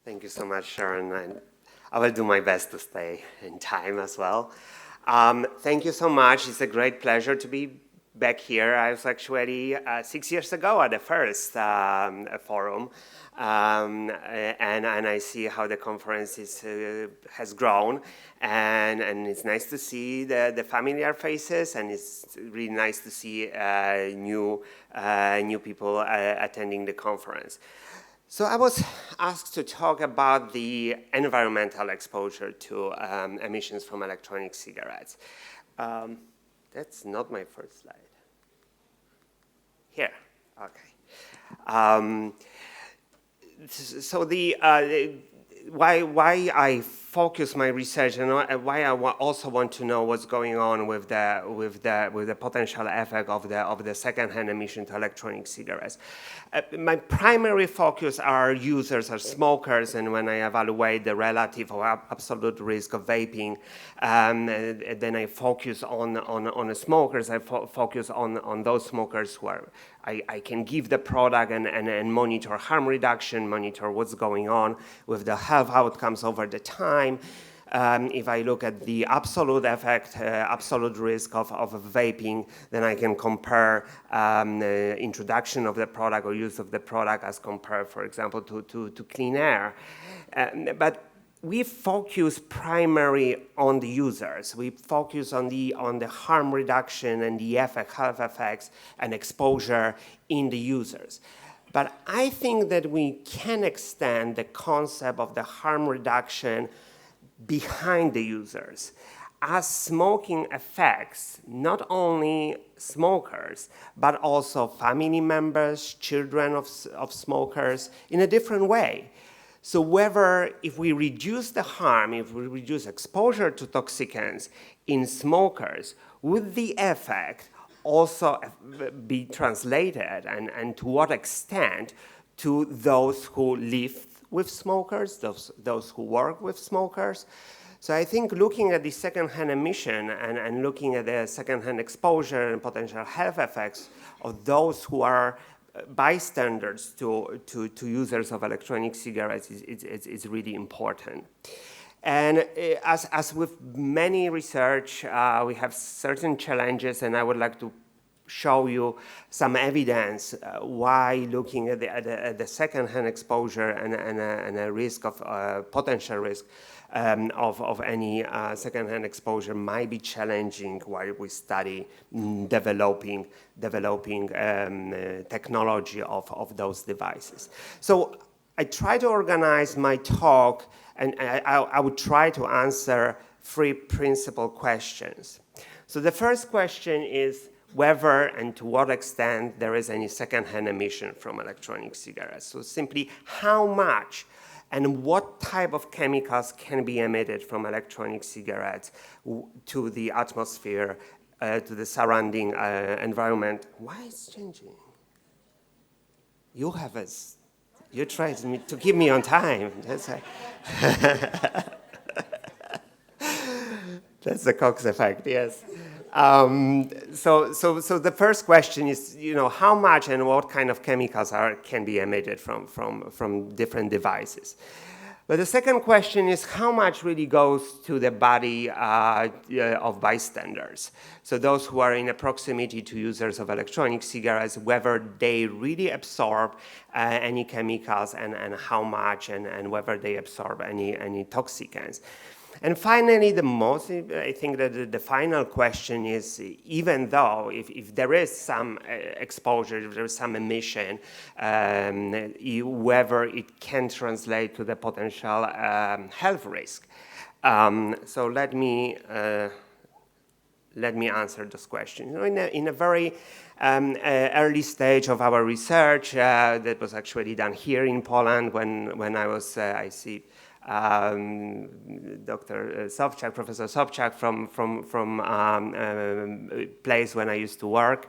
Thank you so much, Sharon. And I will do my best to stay in time as well. Thank you so much. It's a great pleasure to be back here. I was actually 6 years ago at the first forum, and I see how the conference has grown, and it's nice to see the familiar faces, and it's really nice to see new people attending the conference. So I was asked to talk about the environmental exposure to emissions from electronic cigarettes. That's not my first slide. Here, okay. So why I focus my research and why I also want to know what's going on with the potential effect of the secondhand emission to electronic cigarettes. My primary focus are users, are smokers, and when I evaluate the relative or absolute risk of vaping, then I focus on the smokers. I focus on those smokers who are I can give the product and monitor harm reduction, monitor what's going on with the health outcomes over the time. If I look at the absolute effect, absolute risk of vaping, then I can compare the introduction of the product or use of the product as compared, for example, to clean air. But we focus primarily on the users. We focus on the harm reduction and the health effects and exposure in the users. But I think that we can extend the concept of the harm reduction behind the users, as smoking affects not only smokers, but also family members, children of smokers in a different way. So whether if we reduce the harm, if we reduce exposure to toxicants in smokers, would the effect also be translated and to what extent to those who live with smokers, those who work with smokers? So I think looking at the secondhand emission and looking at the secondhand exposure and potential health effects of those who are bystanders to users of electronic cigarettes is really important. And as with many research, we have certain challenges, and I would like to show you some evidence why looking at the secondhand exposure and a risk of potential risk of any secondhand exposure might be challenging while we study developing technology of those devices. So I try to organize my talk, and I would try to answer three principal questions. So the first question is whether and to what extent there is any secondhand emission from electronic cigarettes. So simply how much and what type of chemicals can be emitted from electronic cigarettes to the atmosphere, to the surrounding environment. Why is it changing? You try to keep me on time. That's the Cox effect, yes. So the first question is, how much and what kind of chemicals can be emitted from different devices. But the second question is how much really goes to the body of bystanders. So those who are in a proximity to users of electronic cigarettes, whether they really absorb any chemicals and how much, and whether they absorb any toxicants. And finally, I think that the final question is, even though if there is some exposure, if there is some emission, whether it can translate to the potential health risk. So let me answer this question. In a very early stage of our research, that was actually done here in Poland when I was, I see, Dr. Sobczak, Professor Sobczak from place when I used to work.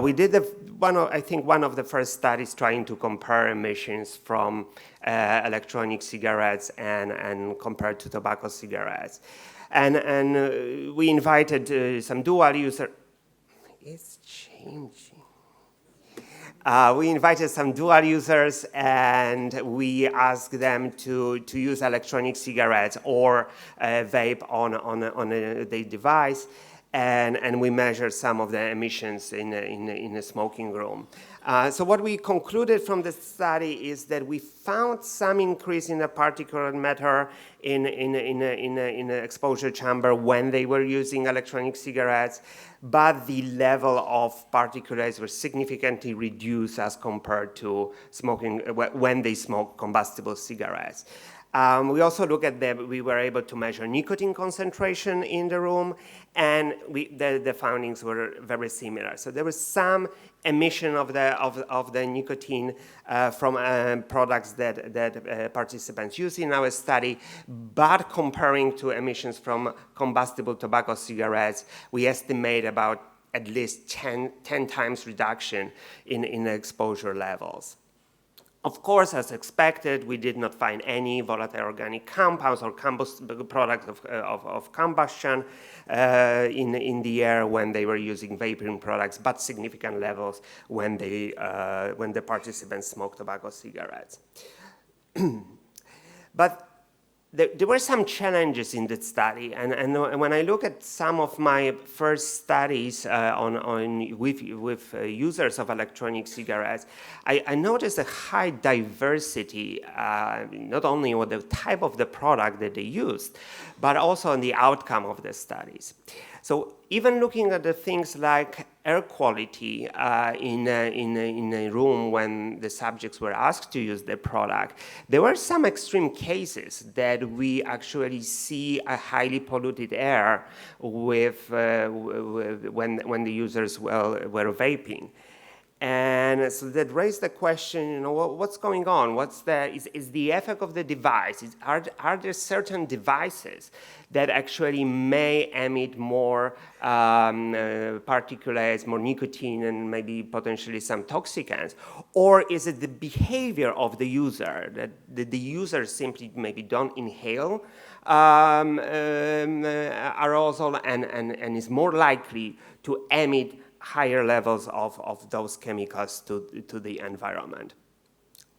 We did one of the first studies trying to compare emissions from electronic cigarettes and compared to tobacco cigarettes. And we invited some dual user. It's changing. We invited some dual users, and we asked them to use electronic cigarettes or vape on their device, and we measured some of the emissions in a smoking room. So what we concluded from the study is that we found some increase in the particulate matter in the exposure chamber when they were using electronic cigarettes, but the level of particulates were significantly reduced as compared to smoking when they smoked combustible cigarettes. We also look at we were able to measure nicotine concentration in the room, and the findings were very similar. So there was some emission of the nicotine from products that participants used in our study, but comparing to emissions from combustible tobacco cigarettes, we estimate about at least 10 times reduction in exposure levels. Of course, as expected, we did not find any volatile organic compounds or products of combustion in the air when they were using vaping products, but significant levels when the participants smoked tobacco cigarettes. But there were some challenges in that study, and when I look at some of my first studies with users of electronic cigarettes, I noticed a high diversity, not only with the type of the product that they used, but also in the outcome of the studies. So even looking at the things like air quality in a room when the subjects were asked to use the product, there were some extreme cases that we actually see a highly polluted air with when the users were vaping. And so that raised the question, what's going on? Is the effect of the device? Are there certain devices that actually may emit more particulates, more nicotine, and maybe potentially some toxicants? Or is it the behavior of the user, that the user simply maybe don't inhale aerosol and is more likely to emit higher levels of those chemicals to the environment?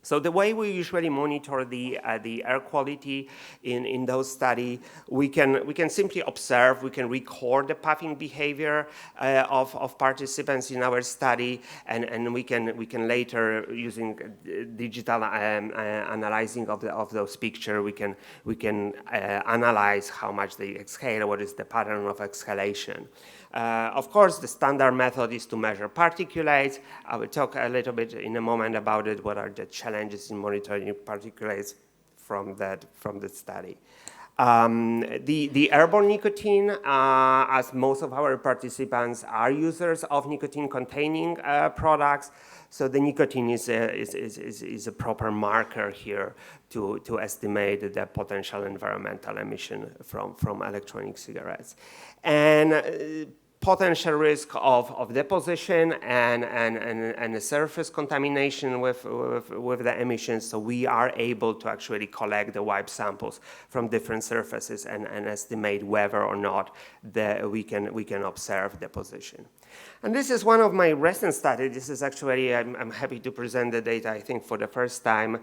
So the way we usually monitor the air quality in those studies, we can simply observe, we can record the puffing behavior of participants in our study, and we can later, using digital analyzing of those pictures, we can analyze how much they exhale, what is the pattern of exhalation. Of course, the standard method is to measure particulates. I will talk a little bit in a moment about it, what are the challenges in monitoring particulates from the study. The airborne nicotine, as most of our participants are users of nicotine-containing products, so the nicotine is a proper marker here to estimate the potential environmental emission from electronic cigarettes. And potential risk of deposition and surface contamination with the emissions, so we are able to actually collect the wipe samples from different surfaces and estimate whether or not we can observe deposition. And this is one of my recent studies. This is actually, I'm happy to present the data, I think, for the first time,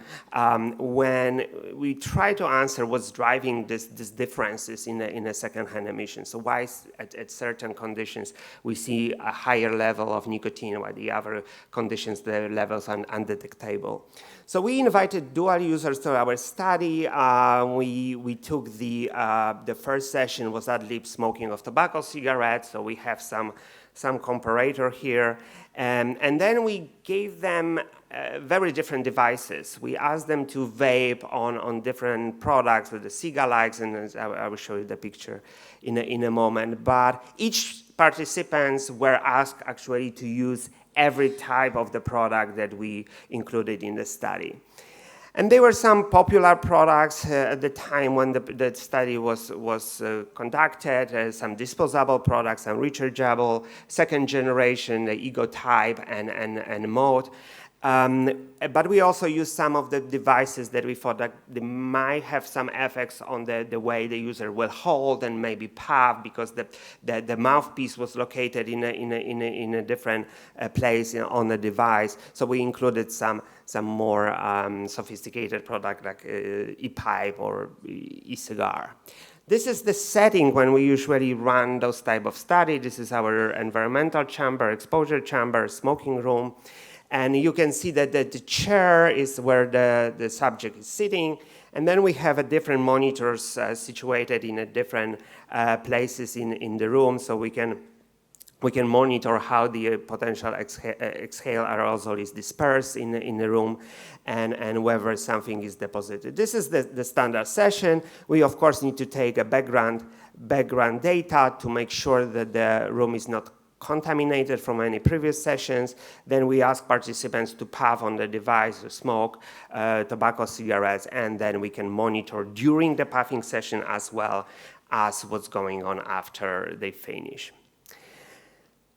when we try to answer what's driving these differences in a secondhand emission. So why at certain conditions we see a higher level of nicotine, while the other conditions, the levels are undetectable. So we invited dual users to our study. We took the first session was ad-lib smoking of tobacco cigarettes, so we have some comparator here. And then we gave them very different devices. We asked them to vape on different products with the ciga-likes, and I will show you the picture in a moment. But each participants were asked actually to use every type of the product that we included in the study. And there were some popular products at the time when the study was conducted, some disposable products, some rechargeable, second generation, the Ego type and mode. But we also use some of the devices that we thought that they might have some effects on the way the user will hold and maybe puff, because the mouthpiece was located in a different place on the device. So we included some more sophisticated product like e-pipe or e-cigar. This is the setting when we usually run those type of study. This is our environmental chamber, exposure chamber, smoking room. And you can see that the chair is where the subject is sitting. And then we have a different monitors situated in a different places in the room, so we can monitor how the potential exhale aerosol is dispersed in the room, and whether something is deposited. This is the standard session. We, of course, need to take a background data to make sure that the room is not contaminated from any previous sessions. Then we ask participants to puff on the device, to smoke tobacco cigarettes, and then we can monitor during the puffing session as well as what's going on after they finish.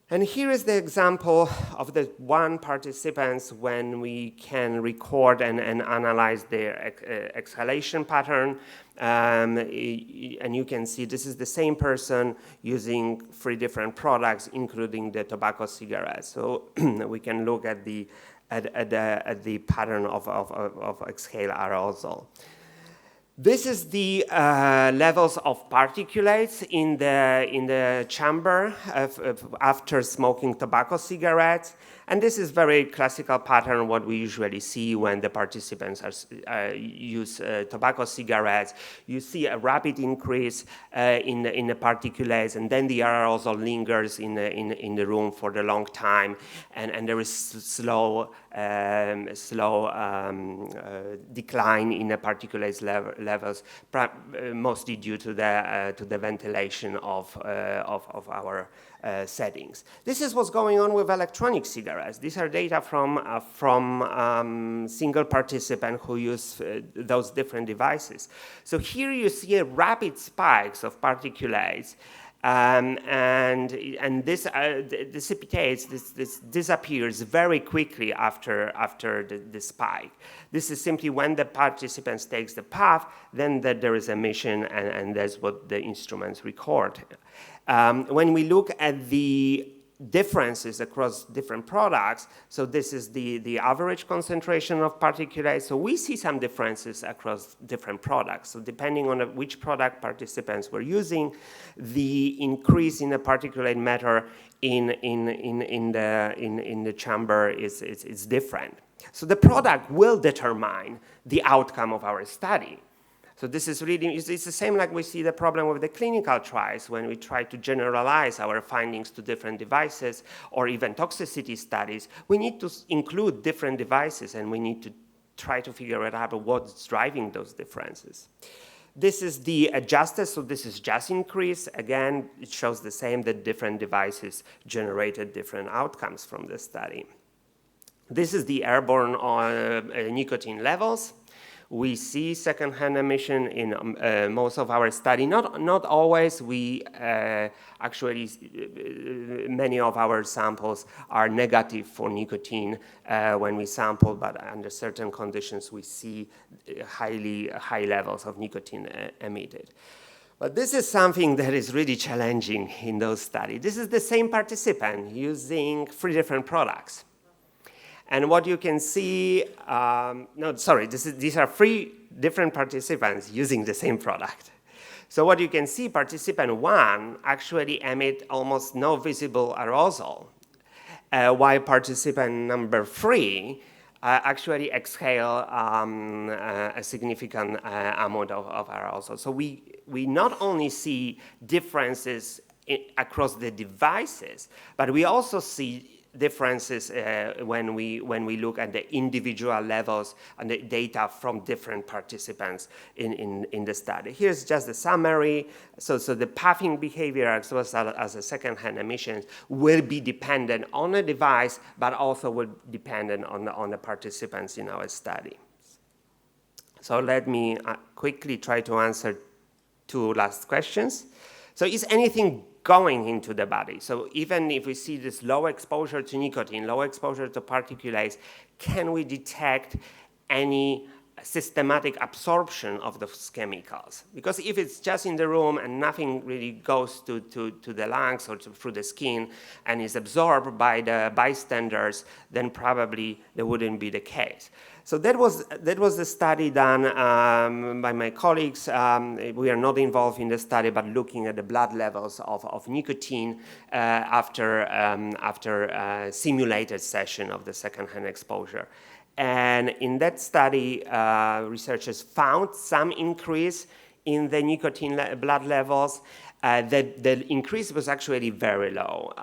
And here is the example of the one participants when we can record and analyze their exhalation pattern. And you can see this is the same person using 3 different products, including the tobacco cigarettes. So we can look at the pattern of exhale aerosol. This is the levels of particulates in the chamber after smoking tobacco cigarettes. And this is very classical pattern what we usually see when the participants use tobacco cigarettes. You see a rapid increase in the particulates, and then the aerosol lingers in the room for the long time, and there is slow decline in the particulates levels, mostly due to the ventilation of our settings. This is what's going on with electronic cigarettes. These are data from single participant who use those different devices. So here you see a rapid spikes of particulates, and this dissipates. This disappears very quickly after the spike. This is simply when the participants takes the puff, then there is emission, and that's what the instruments record. When we look at the differences across different products, so this is the average concentration of particulates. So we see some differences across different products. So depending on which product participants were using, the increase in the particulate matter in the chamber is different. So the product will determine the outcome of our study. So this is really, it's the same like we see the problem with the clinical trials when we try to generalize our findings to different devices, or even toxicity studies. We need to include different devices, and we need to try to figure out what's driving those differences. This is the adjusted, so this is just increase. Again, it shows the same, that different devices generated different outcomes from the study. This is the airborne nicotine levels. We see secondhand emission in most of our study. Not always. We actually, many of our samples are negative for nicotine when we sample, but under certain conditions we see high levels of nicotine emitted. But this is something that is really challenging in those studies. This is the same participant using 3 different products. And what you can see, these are 3 different participants using the same product. So what you can see, participant 1 actually emit almost no visible aerosol, while participant number 3 actually exhale a significant amount of aerosol. So we not only see differences across the devices, but we also see differences when we look at the individual levels and the data from different participants in the study. Here's just a summary. So the puffing behavior as well as the secondhand emissions will be dependent on the device, but also will dependent on the participants in our study. So let me quickly try to answer 2 last questions. So is anything going into the body. So even if we see this low exposure to nicotine, low exposure to particulates, can we detect any systematic absorption of those chemicals? Because if it's just in the room and nothing really goes to the lungs or through the skin and is absorbed by the bystanders, then probably that wouldn't be the case. So that was the study done by my colleagues. We are not involved in the study, but looking at the blood levels of nicotine after a simulated session of the secondhand exposure. And in that study, researchers found some increase in the nicotine blood levels. The increase was actually very low.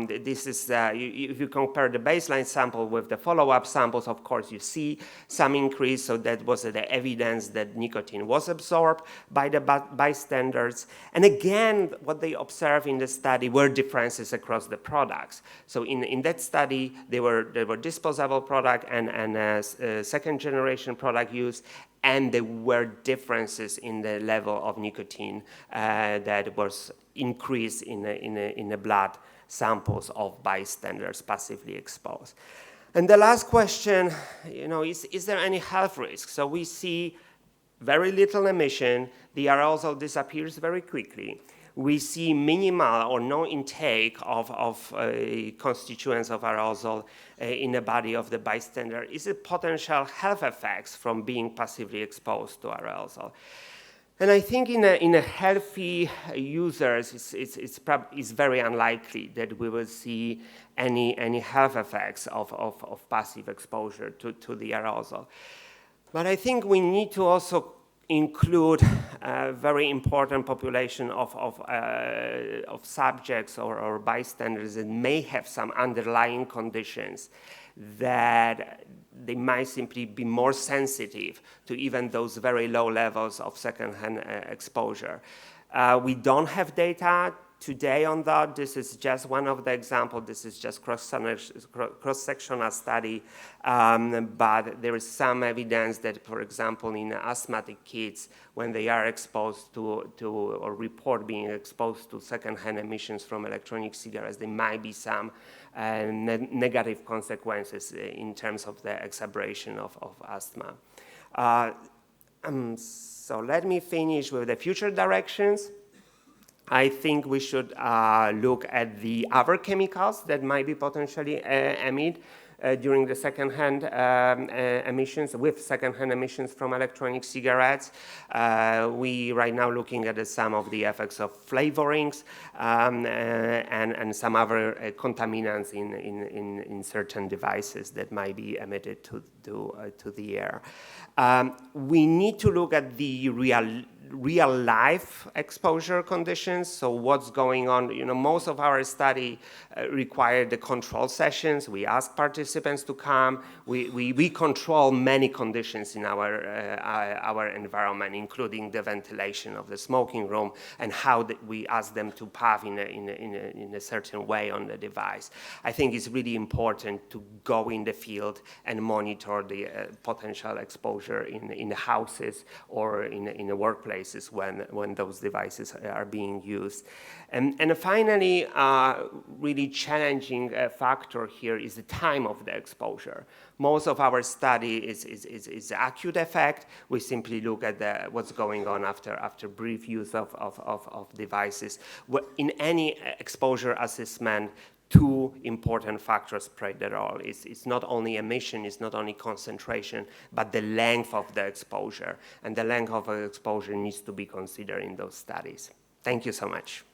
This is, if you compare the baseline sample with the follow-up samples, of course, you see some increase. So that was the evidence that nicotine was absorbed by the bystanders. And again, what they observed in the study were differences across the products. So in that study, there were disposable product and second-generation product use, and there were differences in the level of nicotine that was increased in the blood samples of bystanders passively exposed. And the last question, is there any health risk? So we see very little emission. The aerosol disappears very quickly. We see minimal or no intake of constituents of aerosol in the body of the bystander. Is it potential health effects from being passively exposed to aerosol? And I think in a healthy users, it's very unlikely that we will see any health effects of passive exposure to the aerosol. But I think we need to also include a very important population of subjects or bystanders that may have some underlying conditions that they might simply be more sensitive to even those very low levels of secondhand exposure. We don't have data today on that. This is just one of the examples. This is just cross-sectional study, but there is some evidence that, for example, in asthmatic kids, when they are exposed to or report being exposed to secondhand emissions from electronic cigarettes, there might be some negative consequences in terms of the exacerbation of asthma. So let me finish with the future directions. I think we should look at the other chemicals that might be potentially emitted during the secondhand emissions, with secondhand emissions from electronic cigarettes. We right now looking at some of the effects of flavorings and some other contaminants in certain devices that might be emitted to the air. We need to look at the real life exposure conditions. So what's going on? Most of our study required the control sessions. We ask participants to come. We control many conditions in our environment, including the ventilation of the smoking room and how we ask them to puff in a certain way on the device. I think it's really important to go in the field and monitor the potential exposure in the houses or in the workplace when those devices are being used. And finally, really challenging factor here is the time of the exposure. Most of our study is acute effect. We simply look at what's going on after brief use of devices. In any exposure assessment, two important factors play the role. It's not only emission, it's not only concentration, but the length of the exposure. And the length of the exposure needs to be considered in those studies. Thank you so much.